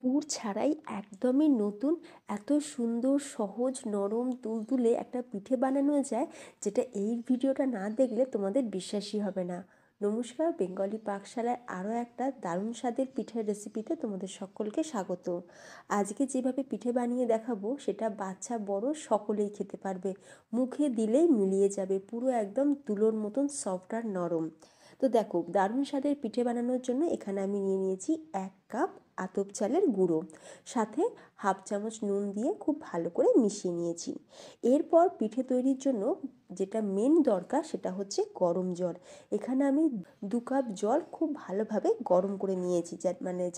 পুর ছাড়াই একদমই নতুন এত সুন্দর সহজ নরম তুলতুলে একটা পিঠে বানানো যায়, যেটা এই ভিডিওটা না দেখলে তোমাদের বিশ্বাসই হবে না। নমস্কার, বেঙ্গলি পাকশালায় আরও একটা দারুণ স্বাদের পিঠের রেসিপিতে তোমাদের সকলকে স্বাগত। আজকে যেভাবে পিঠে বানিয়ে দেখাবো সেটা বাচ্চা বড় সকলেই খেতে পারবে, মুখে দিলেই মিলিয়ে যাবে, পুরো একদম তুলোর মতন সফট আর নরম। তো দেখো, দারুণ স্বাদের পিঠে বানানোর জন্য এখানে আমি নিয়ে নিয়েছি 1 কাপ আতপ চালের গুঁড়ো, সাথে হাফ চামচ নুন দিয়ে খুব ভালো করে মিশিয়ে নিয়েছি। এরপর পিঠে তৈরির জন্য যেটা মেন দরকার সেটা হচ্ছে গরম জল। এখানে আমি 2 কাপ জল খুব ভালোভাবে গরম করে নিয়েছি,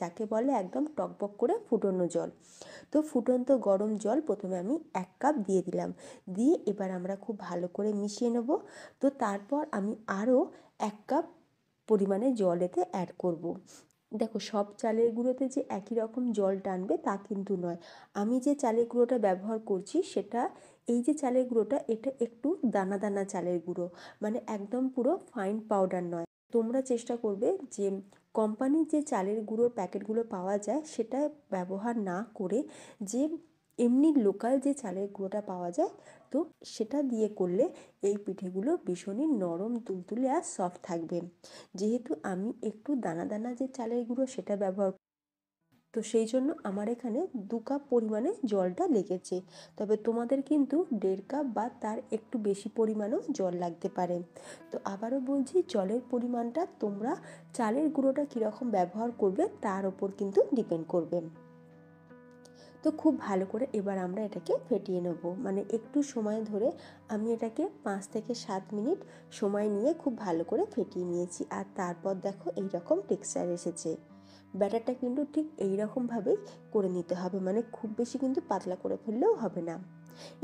যাকে বলে একদম টকবক করে ফুটনো জল। তো ফুটন্ত গরম জল প্রথমে আমি 1 কাপ দিয়ে দিলাম, দিয়ে এবার আমরা খুব ভালো করে মিশিয়ে নেব। তো তারপর আমি আরও 1 কাপ পরিমাণে জল এতে অ্যাড করব। দেখো, সব চালের গুঁড়োতে যে একই রকম জল টানবে তা কিন্তু নয়। আমি যে চালের গুঁড়োটা ব্যবহার করছি সেটা, এই যে চালের গুঁড়োটা, এটা একটু দানা দানা চালের গুঁড়ো, মানে একদম পুরো ফাইন পাউডার নয়। তোমরা চেষ্টা করবে যে কোম্পানির যে চালের গুঁড়োর প্যাকেটগুলো পাওয়া যায় সেটা ব্যবহার না করে যে এমনি লোকাল যে চালের গুঁড়োটা পাওয়া যায়, তো সেটা দিয়ে করলে এই পিঠেগুলো ভীষণই নরম তুলতুলে আর সফট থাকবে। যেহেতু আমি একটু দানা দানা যে চালের গুঁড়ো সেটা ব্যবহার, তো সেই জন্য আমার এখানে 2 কাপ পরিমাণে জলটা লেগেছে। তবে তোমাদের কিন্তু 1.5 কাপ বা তার একটু বেশি পরিমাণেও জল লাগতে পারে। তো আবারও বলছি, জলের পরিমাণটা তোমরা চালের গুঁড়োটা কীরকম ব্যবহার করবে তার ওপর কিন্তু ডিপেন্ড করবে। তো খুব ভালো করে এবার আমরা এটাকে ফেটিয়ে নেব, মানে একটু সময় ধরে আমি এটাকে 5 থেকে 7 মিনিট সময় নিয়ে খুব ভালো করে ফেটিয়ে নিয়েছি। আর তারপর দেখো এই রকম টেক্সচার এসেছে। ব্যাটারটা কিন্তু ঠিক এই রকমভাবেই করে নিতে হবে, মানে খুব বেশি কিন্তু পাতলা করে ফেললেও হবে না।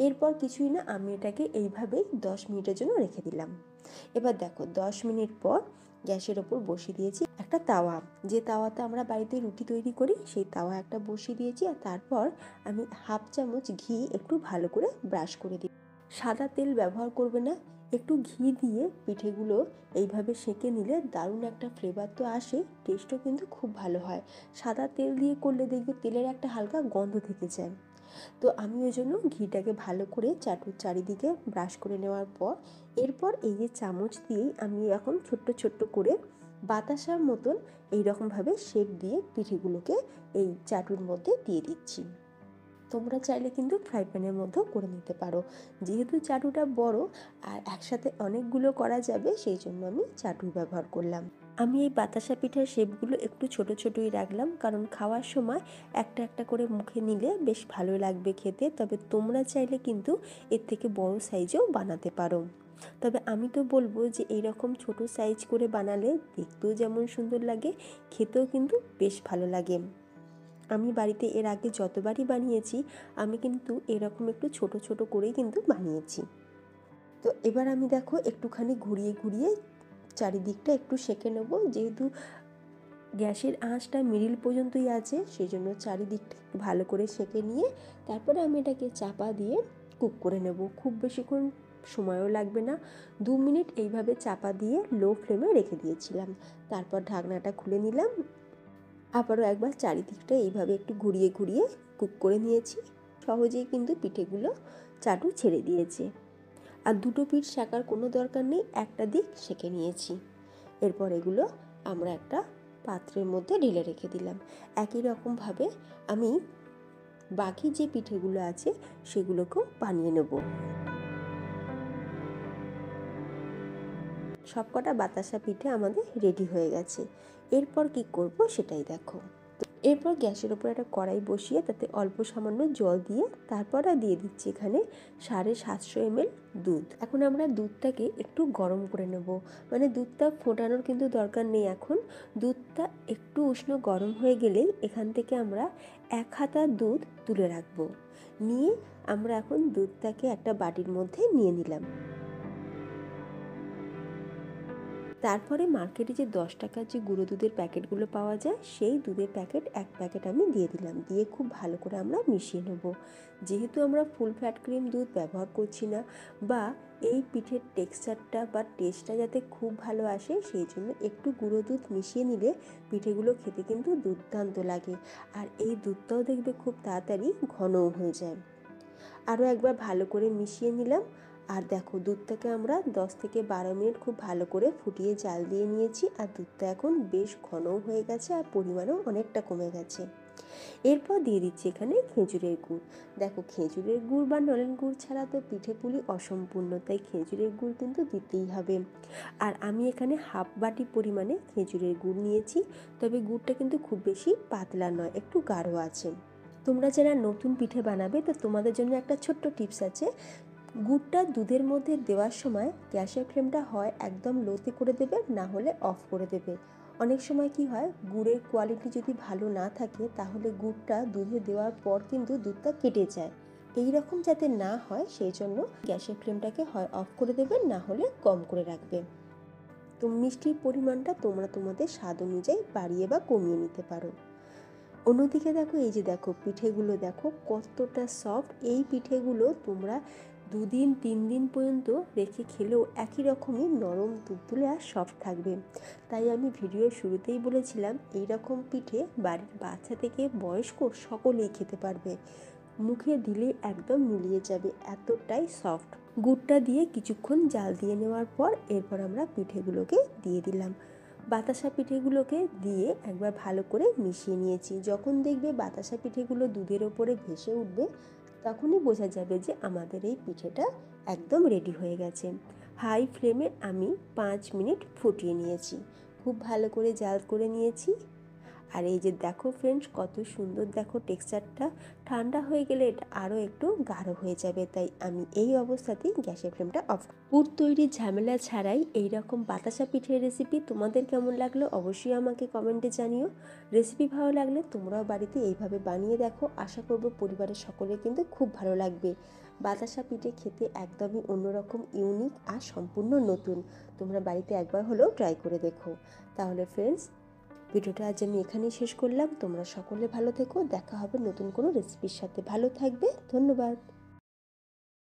এরপর কিছুই না, আমি এটাকে এইভাবেই 10 মিনিটের জন্য রেখে দিলাম। এবার দেখো, 10 মিনিট পর গ্যাসের ওপর বসিয়ে দিয়েছি একটা তাওয়া। যে তাওয়াতে আমরা বাড়িতে রুটি তৈরি করি সেই তাওয়া একটা বসিয়ে দিয়েছি। আর তারপর আমি হাফ চামচ ঘি একটু ভালো করে ব্রাশ করে দিই। সাদা তেল ব্যবহার করবে না, একটু ঘি দিয়ে পিঠেগুলো এইভাবে সেঁকে নিলে দারুণ একটা ফ্লেভার তো আসে, টেস্টও কিন্তু খুব ভালো হয়। সাদা তেল দিয়ে করলে দেখবে তেলের একটা হালকা গন্ধ থেকে যায়। তো আমি ওই জন্য ঘিটাকে ভালো করে চাটুর চারিদিকে ব্রাশ করে নেওয়ার পর এরপর এই যে চামচ দিয়েই আমি এখন ছোট্ট ছোট্ট করে বাতাসার মতন এইরকমভাবে শেপ দিয়ে পিঠেগুলোকে এই চাটুর মধ্যে দিয়ে দিচ্ছি। তোমরা চাইলে কিন্তু ফ্রাই প্যানের মধ্যেও করে নিতে পারো। যেহেতু চাটুটা বড় আর একসাথে অনেকগুলো করা যাবে, সেই জন্য আমি চাটু ব্যবহার করলাম। আমি এই বাতাসা পিঠার শেপগুলো একটু ছোট ছোটই রাখলাম, কারণ খাওয়ার সময় একটা একটা করে মুখে নিলে বেশ ভালো লাগবে খেতে। তবে তোমরা চাইলে কিন্তু এর থেকে বড় সাইজেও বানাতে পারো। তবে আমি তো বলবো যে এইরকম ছোট সাইজ করে বানালে দেখতেও যেমন সুন্দর লাগে, খেতেও কিন্তু বেশ ভালো লাগে। আমি বাড়িতে এর আগে যতবারই বানিয়েছি আমি কিন্তু এরকম একটু ছোট ছোট করেই কিন্তু বানিয়েছি। তো এবার আমি দেখো একটুখানি ঘুরিয়ে ঘুরিয়ে চারিদিকটা একটু সেঁকে নেবো। যেহেতু গ্যাসের আঁচটা মিডিল পর্যন্তই আছে, সেই জন্য চারিদিকটা ভালো করে সেঁকে নিয়ে তারপরে আমি এটাকে চাপা দিয়ে কুক করে নেব। খুব বেশিক্ষণ সময়ও লাগবে না, 2 মিনিট এইভাবে চাপা দিয়ে লো ফ্লেমে রেখে দিয়েছিলাম। তারপর ঢাকনাটা খুলে নিলাম, আবারও একবার চারিদিকটা এইভাবে একটু ঘুরিয়ে ঘুরিয়ে কুক করে নিয়েছি। সহজেই কিন্তু পিঠেগুলো চাটু ছেড়ে দিয়েছে। আর দুটো পিঠ সেঁকার কোনো দরকার নেই, একটা দিক সেঁকে নিয়েছি। এরপর এগুলো আমরা একটা পাত্রের মধ্যে ঢেলে রেখে দিলাম। একই রকমভাবে আমি বাকি যে পিঠেগুলো আছে সেগুলোকেও বানিয়ে নেব। সবকটা বাতাসা পিঠে আমাদের রেডি হয়ে গেছে। এরপর কি করব সেটাই দেখো। এরপর গ্যাসের ওপর একটা কড়াই বসিয়ে তাতে অল্প সামান্য জল দিয়ে তারপর দিয়ে দিচ্ছি এখানে 750 ml দুধ। এখন আমরা দুধটাকে একটু গরম করে নেব, মানে দুধটা ফোটানোর কিন্তু দরকার নেই। এখন দুধটা একটু উষ্ণ গরম হয়ে গেলেই এখান থেকে আমরা 1 হাতা দুধ তুলে রাখবো। নিয়ে আমরা এখন দুধটাকে একটা বাটির মধ্যে নিয়ে নিলাম। তারপরে মার্কেটে যে 10 টাকার যে গুঁড়ো দুধের প্যাকেটগুলো পাওয়া যায়, সেই দুধের প্যাকেট 1 প্যাকেট আমি দিয়ে দিলাম। দিয়ে খুব ভালো করে আমরা মিশিয়ে নেব। যেহেতু আমরা ফুল ফ্যাট ক্রিম দুধ ব্যবহার করছি না, বা এই পিঠের টেক্সচারটা বা টেস্টটা যাতে খুব ভালো আসে, সেই জন্য একটু গুঁড়ো দুধ মিশিয়ে নিলে পিঠেগুলো খেতে কিন্তু দুর্দান্ত লাগে। আর এই দুধটাও দেখবে খুব তাড়াতাড়ি ঘনও হয়ে যায়। আরও একবার ভালো করে মিশিয়ে নিলাম। আর দেখো, দুধটাকে আমরা 10 থেকে 12 মিনিট খুব ভালো করে ফুটিয়ে জাল দিয়ে নিয়েছি। আর দুধটা এখন বেশ ঘনও হয়ে গেছে আর পরিমাণও অনেকটা কমে গেছে। এরপর দিয়ে দিচ্ছি এখানে খেজুরের গুড়। দেখো, খেজুরের গুড় বা নলেন গুড় ছাড়া তো পিঠে পুলি অসম্পূর্ণ, তাই খেজুরের গুড় কিন্তু দিতেই হবে। আর আমি এখানে হাফ বাটি পরিমাণে খেজুরের গুড় নিয়েছি, তবে গুড়টা কিন্তু খুব বেশি পাতলা নয়, একটু গাঢ় আছে। তোমরা যারা নতুন পিঠে বানাবে, তো তোমাদের জন্য একটা ছোট্ট টিপস আছে। গুড়টা দুধের মধ্যে দেওয়ার সময় গ্যাসের ফ্লেমটা হয় একদম লোতে করে দেবে, না হলে অফ করে দেবে। অনেক সময় কি হয়, গুড়ের কোয়ালিটি যদি ভালো না থাকে, তাহলে গুড়টা দুধে দেওয়ার পর কিন্তু দুধটা কেটে যায়। এই রকম যাতে না হয়, সেই জন্য গ্যাসের ফ্লেমটাকে হয় অফ করে দেবে, না হলে কম করে রাখবে। তো মিষ্টির পরিমাণটা তোমরা তোমাদের স্বাদ অনুযায়ী বাড়িয়ে বা কমিয়ে নিতে পারো। অন্যদিকে দেখো, এই যে দেখো পিঠেগুলো দেখো কতটা সফট। এই পিঠেগুলো তোমরা 2 দিন 3 দিন পর্যন্ত রেখে খেলেও একই রকমই নরম তুলতুলে আর সফট থাকবে। তাই আমি ভিডিওর শুরুতেই বলেছিলাম, এই রকম পিঠে বাড়ির বাচ্চা থেকে বয়স্ক সকলেই খেতে পারবে। মুখে দিলেই একদম মিলিয়ে যাবে, এতটাই সফট। গুড়টা দিয়ে কিছুক্ষণ জাল দিয়ে নেওয়ার পর এরপর আমরা পিঠেগুলোকে দিয়ে দিলাম। বাতাসা পিঠেগুলোকে দিয়ে একবার ভালো করে মিশিয়ে নিয়েছি। যখন দেখবে বাতাসা পিঠেগুলো দুধের ওপরে ভেসে উঠবে, তখনই বোঝা যাবে যে আমাদের এই পিঠেটা একদম রেডি হয়ে গেছে। হাই ফ্লেমে আমি 5 মিনিট ফুটিয়ে নিয়েছি, খুব ভালো করে জাল করে নিয়েছি। আর এই যে দেখো ফ্রেন্ডস, কত সুন্দর দেখো টেক্সচারটা। ঠান্ডা হয়ে গেলে এটা আরও একটু গাঢ় হয়ে যাবে, তাই আমি এই অবস্থাতেই গ্যাসের ফ্লেমটা অফ। পুর তৈরির ঝামেলা ছাড়াই এই রকম বাতাসা পিঠের রেসিপি তোমাদের কেমন লাগলো অবশ্যই আমাকে কমেন্টে জানিও। রেসিপি ভালো লাগলে তোমরাও বাড়িতে এইভাবে বানিয়ে দেখো, আশা করব পরিবারের সকলের কিন্তু খুব ভালো লাগবে। বাতাসা পিঠে খেতে একদমই অন্যরকম, ইউনিক আর সম্পূর্ণ নতুন। তোমরা বাড়িতে একবার হলেও ট্রাই করে দেখো। তাহলে ফ্রেন্ডস, ভিডিওটা আজ আমি এখানেই শেষ করলাম। তোমরা সকলে ভালো থেকো, দেখা হবে নতুন কোনো রেসিপির সাথে। ভালো থাকবে, ধন্যবাদ।